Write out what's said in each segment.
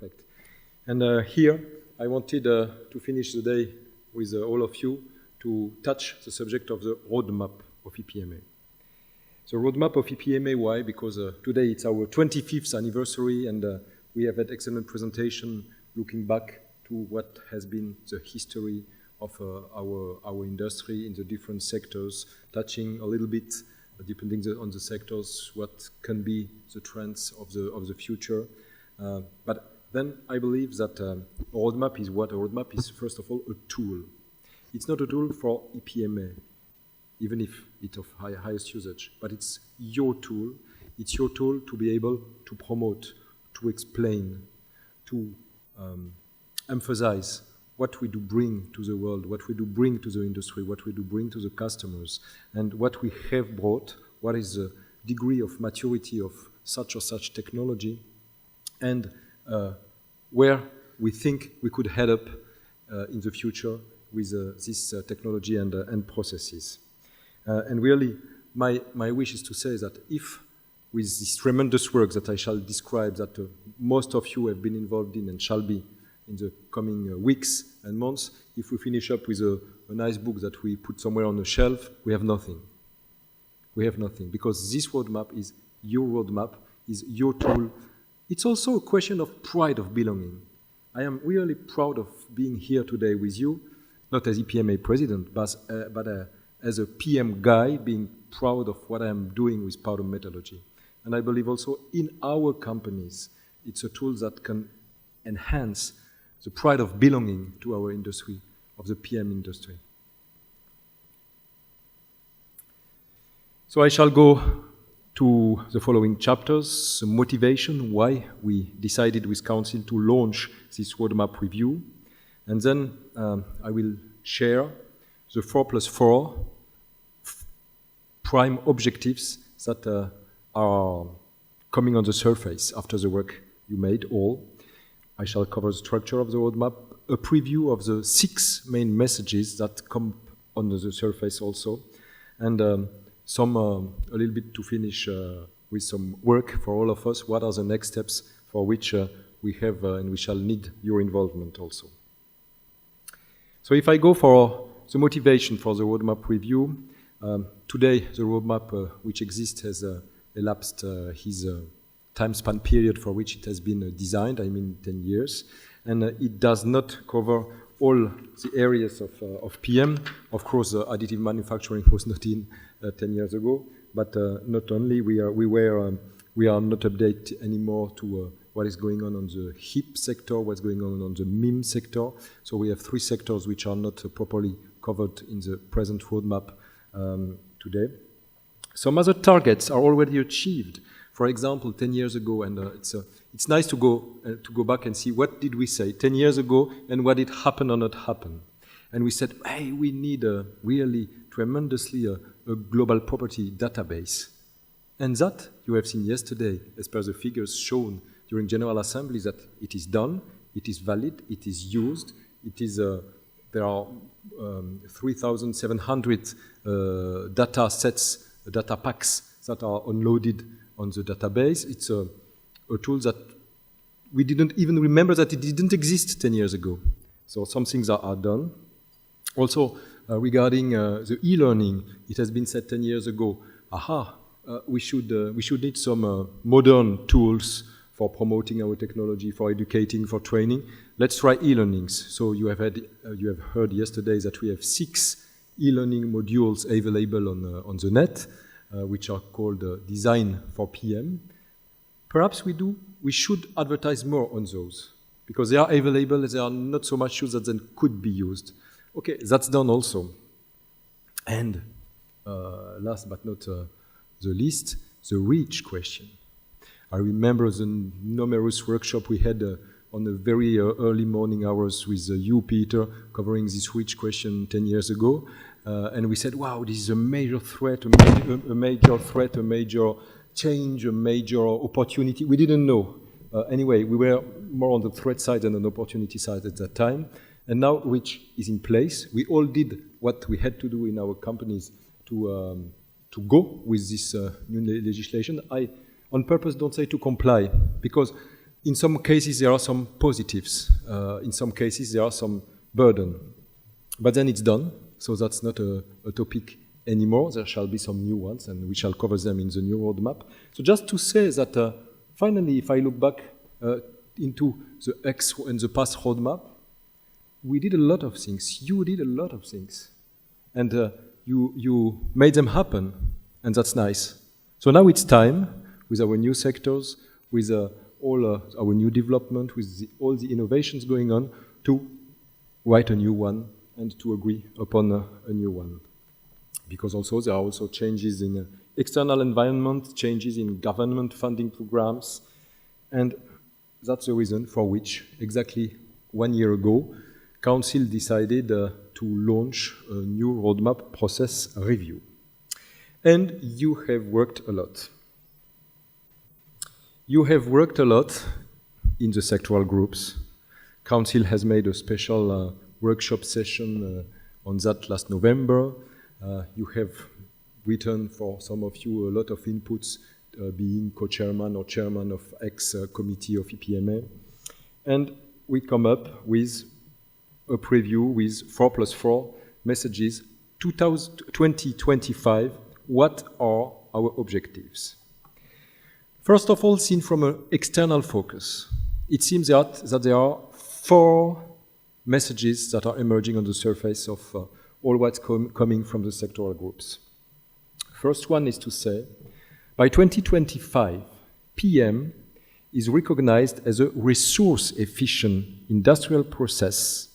perfect. And here, I wanted to finish the day with all of you to touch the subject of the roadmap of EPMA. The roadmap of EPMA, why? Because today it's our 25th anniversary, and we have had excellent presentation looking back to what has been the history of our industry in the different sectors, touching a little bit, depending on the sectors, what can be the trends of the future. But then I believe that a roadmap is what? A roadmap is, first of all, a tool. It's not a tool for EPMA, even if it's of highest usage, but it's your tool. It's your tool to be able to promote, to explain, to emphasize what we do bring to the world, what we do bring to the industry, what we do bring to the customers, and what we have brought, what is the degree of maturity of such or such technology, and where we think we could head up in the future with this technology and processes. And really, my wish is to say that if, with this tremendous work that I shall describe, that most of you have been involved in and shall be in the coming weeks and months, if we finish up with a nice book that we put somewhere on the shelf, we have nothing. We have nothing, because this roadmap is your roadmap, is your tool. It's also a question of pride of belonging. I am really proud of being here today with you, not as EPMA president, but as a PM guy, being proud of what I am doing with powder metallurgy. And I believe also in our companies, it's a tool that can enhance the pride of belonging to our industry, of the PM industry. So I shall go to the following chapters, the motivation, why we decided with Council to launch this roadmap review. And then I will share the 4+4 prime objectives that are coming on the surface after the work you made all. I shall cover the structure of the roadmap, a preview of the 6 main messages that come on the surface also, and a little bit to finish with some work for all of us. What are the next steps for which we have and we shall need your involvement also. So if I go for the motivation for the roadmap review, today the roadmap which exists has elapsed his time span period for which it has been designed, 10 years, and it does not cover all the areas of PM. Of course, additive manufacturing was not in 10 years ago, but not only, we are not updated anymore to what is going on the HIP sector, what's going on the MIM sector. So we have 3 sectors which are not properly covered in the present roadmap today. Some other targets are already achieved. For example, 10 years ago, and it's nice to go back and see what did we say 10 years ago and what did happen or not happen. And we said, hey, we need really tremendously a global property database. And that, you have seen yesterday, as per the figures shown during General Assembly, that it is done, it is valid, it is used, it is, there are 3,700 data sets, data packs that are unloaded on the database. It's a tool that we didn't even remember that it didn't exist 10 years ago. So some things are done. Also, regarding the e-learning, it has been said 10 years ago, we should need some modern tools for promoting our technology, for educating, for training. Let's try e-learnings. So you have heard yesterday that we have 6 e-learning modules available on the net, which are called Design for PM. Perhaps we should advertise more on those, because they are available, they are not so much used that they could be used. Okay, that's done also. And last but not the least, the reach question. I remember the numerous workshops we had on the very early morning hours with you, Peter, covering this reach question 10 years ago. And we said, wow, this is a major threat, a major change, a major opportunity. We didn't know. Anyway, we were more on the threat side than on the opportunity side at that time. And now reach is in place. We all did what we had to do in our companies to go with this new legislation. I, on purpose, don't say to comply, because In some cases, there are some positives. In some cases, there are some burden. But then it's done, so that's not a topic anymore. There shall be some new ones, and we shall cover them in the new roadmap. So just to say that, finally, if I look back into the X and the past roadmap, we did a lot of things. You did a lot of things. And you made them happen, and that's nice. So now it's time, with our new sectors, with all our new development, with all the innovations going on, to write a new one and to agree upon a new one. Because also there are also changes in external environment, changes in government funding programs, and that's the reason for which, exactly 1 year ago, Council decided to launch a new roadmap process review. And you have worked a lot. You have worked a lot in the sectoral groups. Council has made a special workshop session on that last November. You have written, for some of you, a lot of inputs, being co-chairman or chairman of X committee of EPMA. And we come up with a preview with 4+4 messages. 2025, what are our objectives? First of all, seen from an external focus, it seems that there are 4 messages that are emerging on the surface of all what's coming from the sectoral groups. First one is to say, by 2025, PM is recognized as a resource-efficient industrial process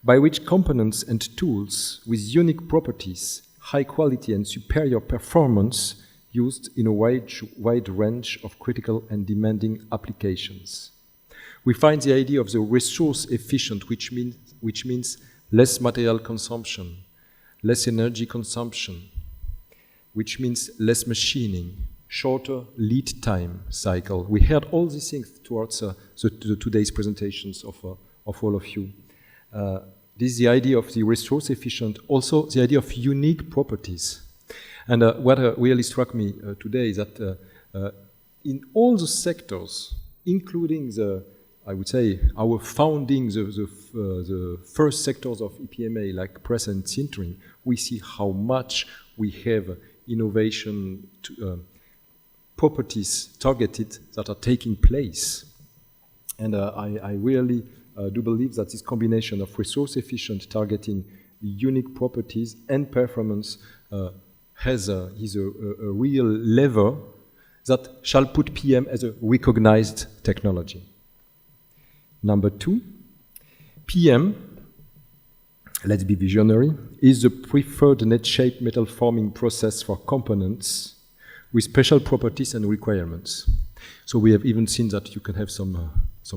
by which components and tools with unique properties, high quality and superior performance used in a wide range of critical and demanding applications. We find the idea of the resource efficient, which means less material consumption, less energy consumption, which means less machining, shorter lead time cycle. We heard all these things towards today's presentations of all of you. This is the idea of the resource efficient, also the idea of unique properties. And what really struck me today is that in all the sectors, including I would say, our founding, the first sectors of EPMA, like press and sintering, we see how much we have innovation properties targeted that are taking place. And I really do believe that this combination of resource-efficient targeting, unique properties, and performance is a real lever that shall put PM as a recognized technology. Number 2, PM, let's be visionary, is the preferred net-shaped metal forming process for components with special properties and requirements. So we have even seen that you can have some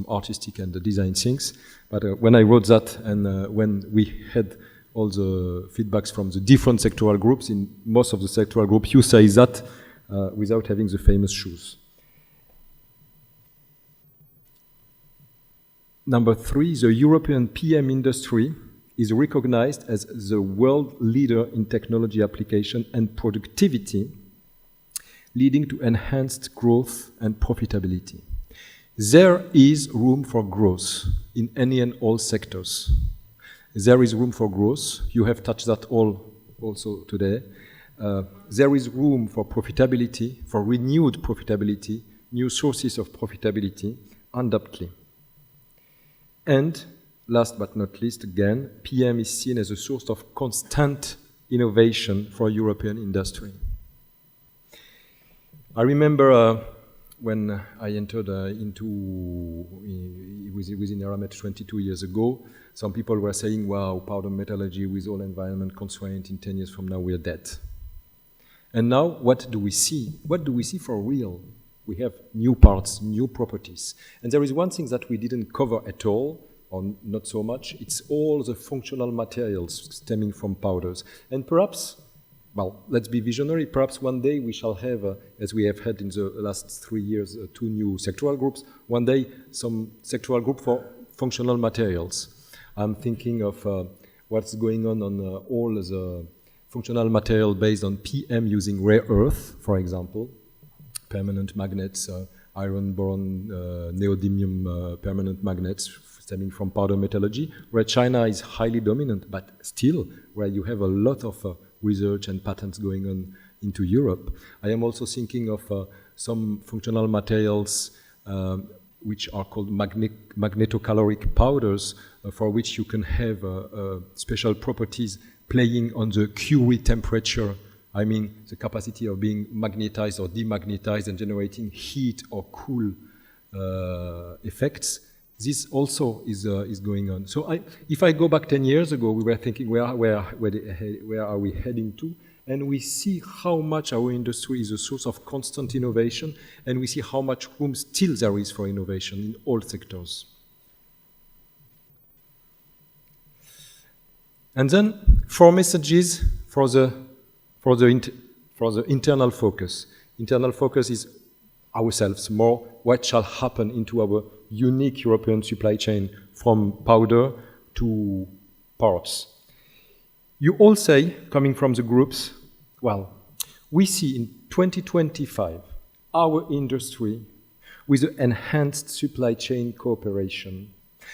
artistic and design things, but when I wrote that and when we had all the feedbacks from the different sectoral groups, in most of the sectoral groups, you say that without having the famous shoes. Number 3, the European PM industry is recognized as the world leader in technology application and productivity, leading to enhanced growth and profitability. There is room for growth in any and all sectors. There is room for growth. You have touched that all also today. There is room for profitability, for renewed profitability, new sources of profitability, undoubtedly. And last but not least, again, PM is seen as a source of constant innovation for European industry. I remember when I entered within Eramet 22 years ago, some people were saying, wow, powder metallurgy with all environment constraint, in 10 years from now we are dead. And now, what do we see? What do we see for real? We have new parts, new properties. And there is one thing that we didn't cover at all, or not so much, it's all the functional materials stemming from powders. And perhaps, well, let's be visionary, perhaps one day we shall have, as we have had in the last 3 years, 2 new sectoral groups, one day some sectoral group for functional materials. I'm thinking of what's going on all the functional material based on PM using rare earth, for example, permanent magnets, iron-boron neodymium permanent magnets stemming from powder metallurgy, where China is highly dominant, but still where you have a lot of research and patents going on into Europe. I am also thinking of some functional materials which are called magnetocaloric powders, for which you can have special properties playing on the Curie temperature. I mean, the capacity of being magnetized or demagnetized and generating heat or cool effects. This also is going on. So if I go back 10 years ago, we were thinking, where are we heading to? And we see how much our industry is a source of constant innovation, and we see how much room still there is for innovation in all sectors. And then 4 messages for the internal focus. Internal focus is ourselves, more what shall happen into our unique European supply chain from powder to parts. You all say, coming from the groups, well, we see in 2025 our industry with an enhanced supply chain cooperation.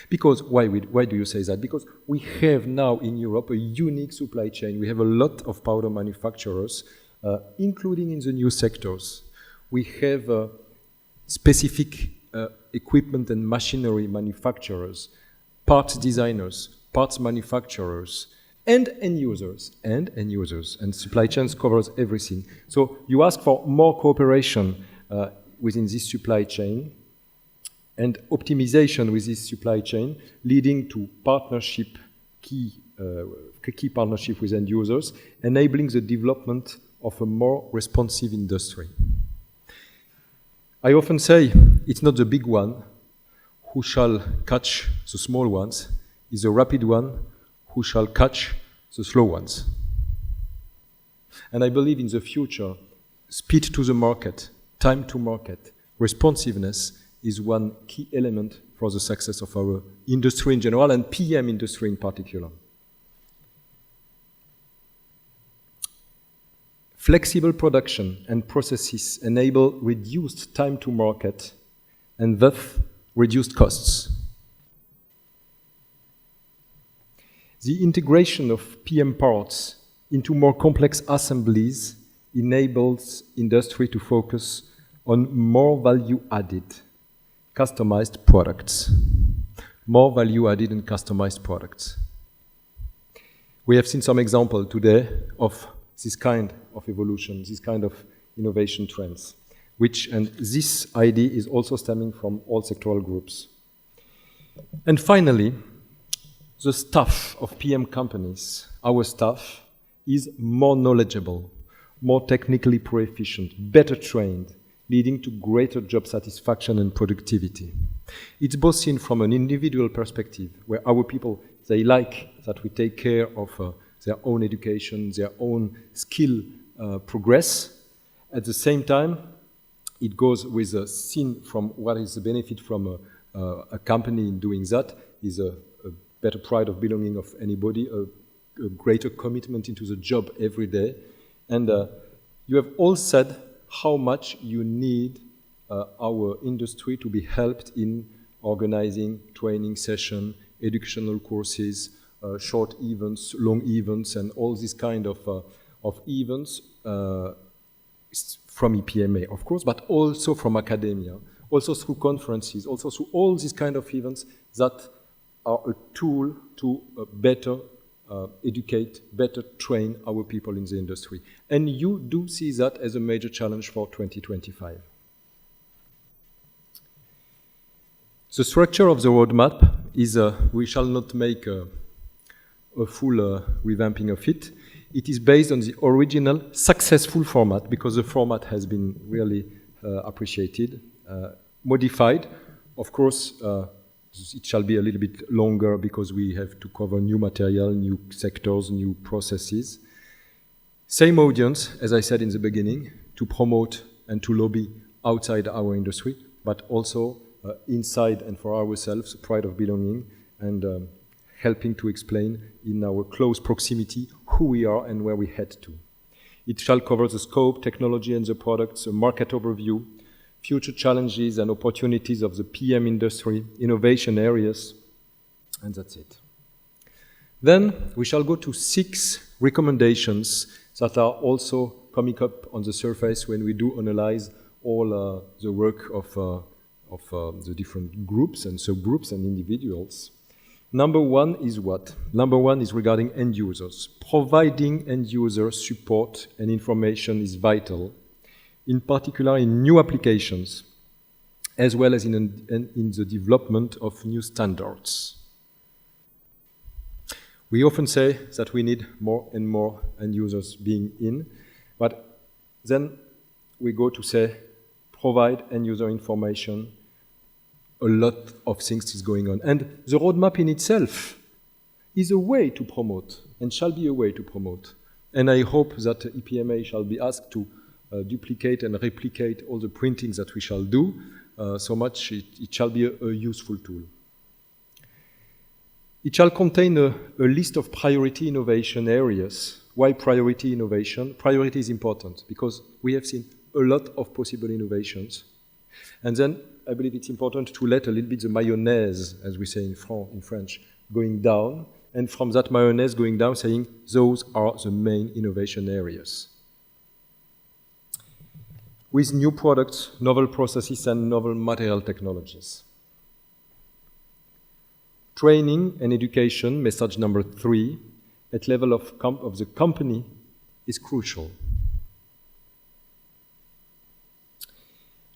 Because why do you say that? Because we have now in Europe a unique supply chain. We have a lot of powder manufacturers, including in the new sectors. We have specific equipment and machinery manufacturers, parts designers, parts manufacturers, and end users, and supply chains covers everything. So you ask for more cooperation within this supply chain and optimization with this supply chain, leading to partnership, key partnership with end users, enabling the development of a more responsive industry. I often say it's not the big one who shall catch the small ones, it's the rapid one who shall catch the slow ones. And I believe in the future, speed to the market, time to market, responsiveness is one key element for the success of our industry in general and PM industry in particular. Flexible production and processes enable reduced time to market and thus reduced costs. The integration of PM parts into more complex assemblies enables industry to focus on more value-added, customized products. More value-added and customized products. We have seen some example today of this kind of evolution, this kind of innovation trends, and this idea is also stemming from all sectoral groups. And finally, the staff of PM companies, our staff, is more knowledgeable, more technically proficient, better trained, leading to greater job satisfaction and productivity. It's both seen from an individual perspective, where our people, they like that we take care of their own education, their own skill progress. At the same time, it goes with a seen from what is the benefit from a company in doing that is a better pride of belonging of anybody, a greater commitment into the job every day. And you have all said how much you need our industry to be helped in organizing training sessions, educational courses, short events, long events, and all these kind of events from EPMA, of course, but also from academia, also through conferences, also through all these kind of events that are a tool to better educate, better train our people in the industry. And you do see that as a major challenge for 2025. The structure of the roadmap is, we shall not make a full revamping of it. It is based on the original successful format, because the format has been really appreciated, modified. Of course, it shall be a little bit longer because we have to cover new material, new sectors, new processes. Same audience, as I said in the beginning, to promote and to lobby outside our industry, but also inside and for ourselves, pride of belonging, and helping to explain in our close proximity who we are and where we head to. It shall cover the scope, technology and the products, a market overview, future challenges and opportunities of the PM industry, innovation areas, and that's it. Then we shall go to 6 recommendations that are also coming up on the surface when we do analyze all the work of the different groups and subgroups and individuals. Number 1 is what? Number 1 is regarding end users. Providing end user support and information is vital, in particular in new applications, as well as in the development of new standards. We often say that we need more and more end users being in, but then we go to say, provide end user information. A lot of things is going on. And the roadmap in itself is a way to promote and shall be a way to promote. And I hope that EPMA shall be asked to duplicate and replicate all the printings that we shall do, so much it shall be a useful tool. It shall contain a list of priority innovation areas. Why priority innovation? Priority is important because we have seen a lot of possible innovations. And then I believe it's important to let a little bit the mayonnaise, as we say in French, going down. And from that mayonnaise going down, saying those are the main innovation areas. With new products, novel processes, and novel material technologies. Training and education, message number 3, at level of the company is crucial.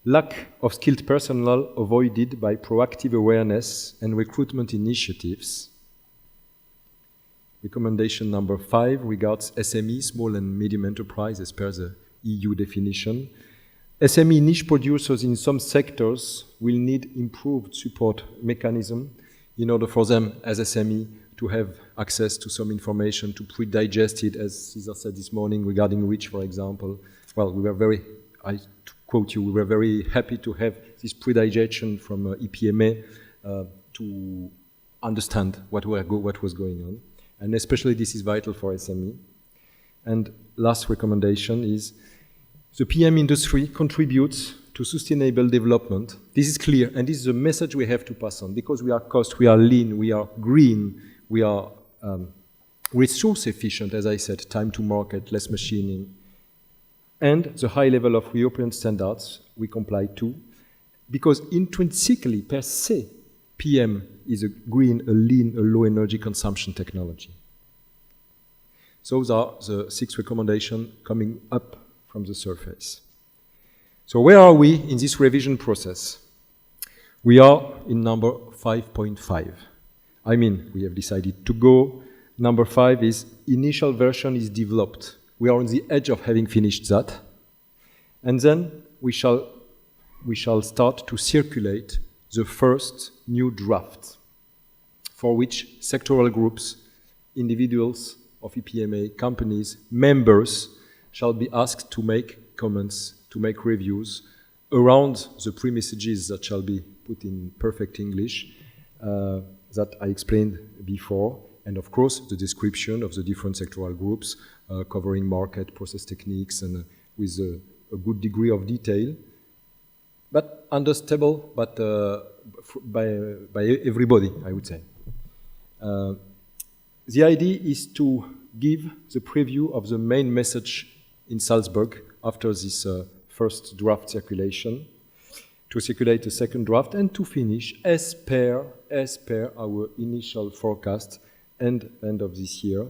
Lack of skilled personnel avoided by proactive awareness and recruitment initiatives. Recommendation number 5 regards SME, small and medium enterprise, as per the EU definition. SME niche producers in some sectors will need improved support mechanism in order for them as SME to have access to some information, to pre-digest it, as Cesar said this morning regarding REACH, for example. Well, I quote you, we were very happy to have this pre-digestion from EPMA to understand what was going on. And especially this is vital for SME. And last recommendation is the PM industry contributes to sustainable development. This is clear, and this is a message we have to pass on, because we are cost, we are lean, we are green, we are resource efficient, as I said, time to market, less machining, and the high level of European standards we comply to, because intrinsically, per se, PM is a green, a lean, a low energy consumption technology. So those are the 6 recommendations coming up from the surface. So where are we in this revision process? We are in number 5.5. I mean, we have decided to go. Number 5 is initial version is developed. We are on the edge of having finished that. And then we shall start to circulate the first new draft, for which sectoral groups, individuals of EPMA, companies, members shall be asked to make comments, to make reviews around the pre-messages that shall be put in perfect English that I explained before, and of course the description of the different sectoral groups covering market, process techniques, and with a good degree of detail, but understandable by everybody, I would say. The idea is to give the preview of the main message in Salzburg after this first draft circulation, to circulate a second draft, and to finish as per our initial forecast end of this year,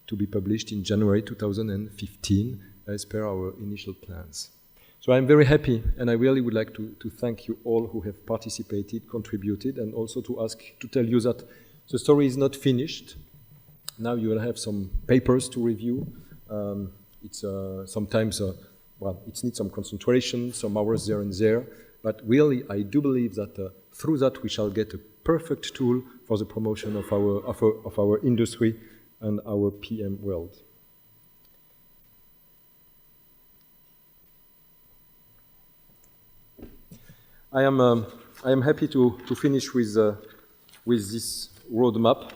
to be published in January 2015 as per our initial plans. So I'm very happy, and I really would like to thank you all who have participated, contributed, and also to tell you that the story is not finished. Now you will have some papers to review. It's sometimes, it needs some concentration, some hours there and there, but really I do believe that through that we shall get a perfect tool for the promotion of our industry and our PM world. I am happy to finish with this roadmap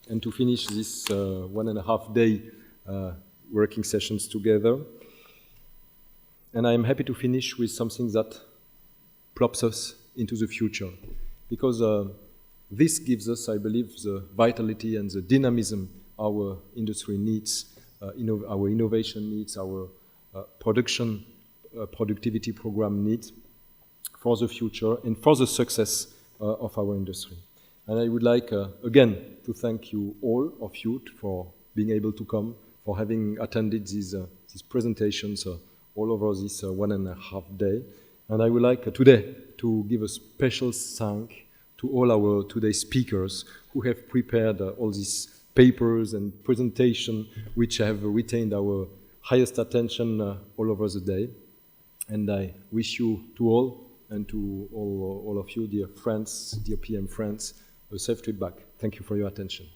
and to finish this 1.5 day working sessions together. And I'm happy to finish with something that plops us into the future, because this gives us, I believe, the vitality and the dynamism our industry needs, our innovation needs, our productivity program needs for the future and for the success of our industry. And I would like, again, to thank you all of you for being able to come, for having attended these presentations all over this 1.5 day. And I would like today to give a special thank to all our today's speakers who have prepared all these papers and presentation which have retained our highest attention all over the day. And I wish you to all and to all of you, dear friends, dear PM friends, a safe trip back. Thank you for your attention.